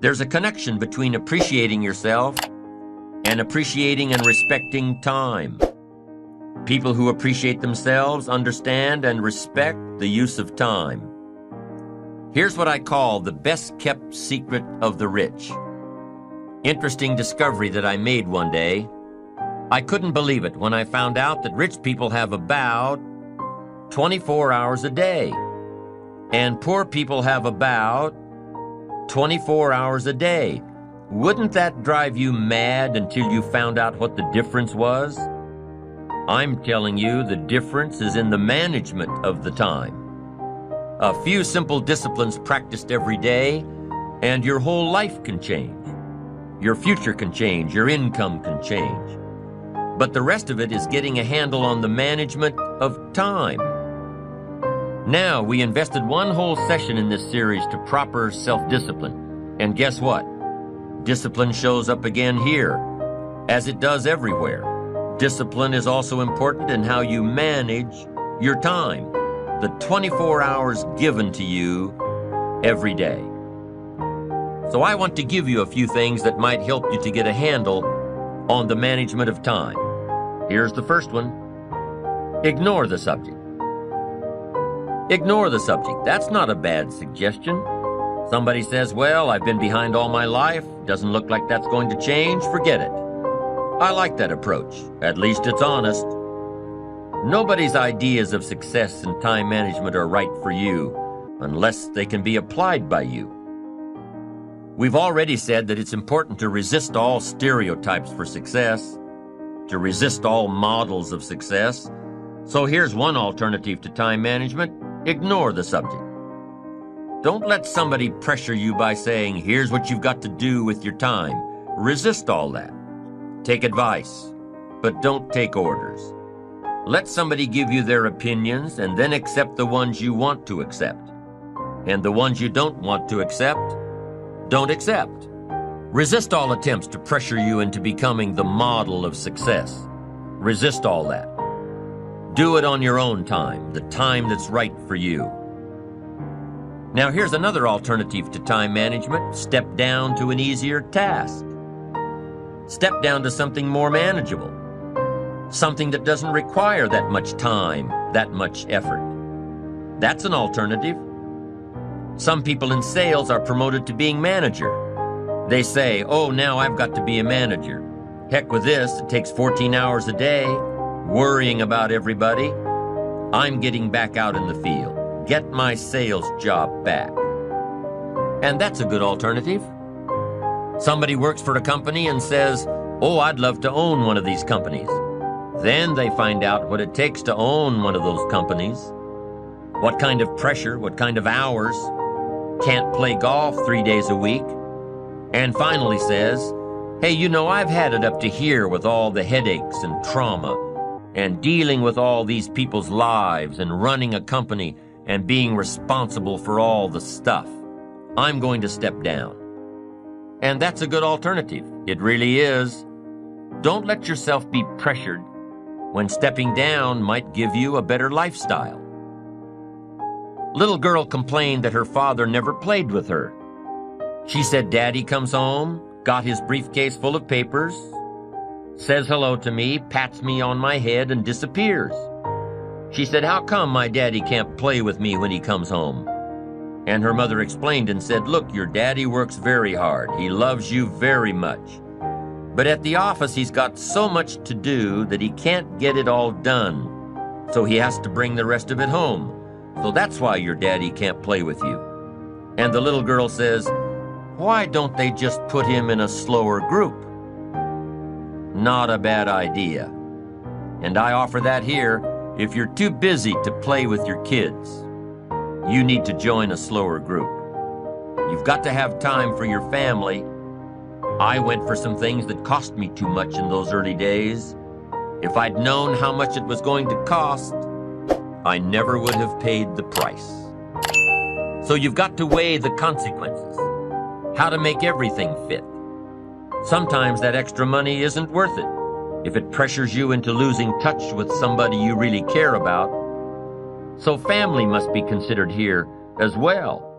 There's a connection between appreciating yourself and appreciating and respecting time. People who appreciate themselves understand and respect the use of time. Here's what I call the best-kept secret of the rich. Interesting discovery that I made one day. I couldn't believe it when I found out that rich people have about 24 hours a day, and poor people have about 24 hours a day. Wouldn't that drive you mad until you found out what the difference was? I'm telling you, the difference is in the management of the time. A few simple disciplines practiced every day, and your whole life can change. Your future can change, your income can change. But the rest of it is getting a handle on the management of time. Now, we invested one whole session in this series to proper self-discipline. And guess what? Discipline shows up again here, as it does everywhere. Discipline is also important in how you manage your time, the 24 hours given to you every day. So I want to give you a few things that might help you to get a handle on the management of time. Here's the first one. Ignore the subject. Ignore the subject. That's not a bad suggestion. Somebody says, well, I've been behind all my life. Doesn't look like that's going to change. Forget it. I like that approach. At least it's honest. Nobody's ideas of success and time management are right for you unless they can be applied by you. We've already said that it's important to resist all stereotypes for success, to resist all models of success. So here's one alternative to time management. Ignore the subject. Don't let somebody pressure you by saying, here's what you've got to do with your time. Resist all that. Take advice, but don't take orders. Let somebody give you their opinions and then accept the ones you want to accept. And the ones you don't want to accept, don't accept. Resist all attempts to pressure you into becoming the model of success. Resist all that. Do it on your own time, the time that's right for you. Now here's another alternative to time management. Step down to an easier task. Step down to something more manageable. Something that doesn't require that much time, that much effort. That's an alternative. Some people in sales are promoted to being manager. They say, oh, now I've got to be a manager. Heck with this, it takes 14 hours a day, worrying about everybody. I'm getting back out in the field. Get my sales job back. And that's a good alternative. Somebody works for a company and says, oh, I'd love to own one of these companies. Then they find out what it takes to own one of those companies. What kind of pressure, what kind of hours. Can't play golf 3 days a week. And finally says, hey, you know, I've had it up to here with all the headaches and trauma and dealing with all these people's lives and running a company and being responsible for all the stuff. I'm going to step down. And that's a good alternative. It really is. Don't let yourself be pressured when stepping down might give you a better lifestyle. Little girl complained that her father never played with her. She said, Daddy comes home, got his briefcase full of papers, says hello to me, pats me on my head, and disappears. She said, how come my daddy can't play with me when he comes home? And her mother explained and said, look, your daddy works very hard. He loves you very much. But at the office, he's got so much to do that he can't get it all done. So he has to bring the rest of it home. So that's why your daddy can't play with you. And the little girl says, why don't they just put him in a slower group? Not a bad idea. And I offer that here. If you're too busy to play with your kids, you need to join a slower group. You've got to have time for your family. I went for some things that cost me too much in those early days. If I'd known how much it was going to cost, I never would have paid the price. So you've got to weigh the consequences, how to make everything fit. Sometimes that extra money isn't worth it if it pressures you into losing touch with somebody you really care about. So family must be considered here as well.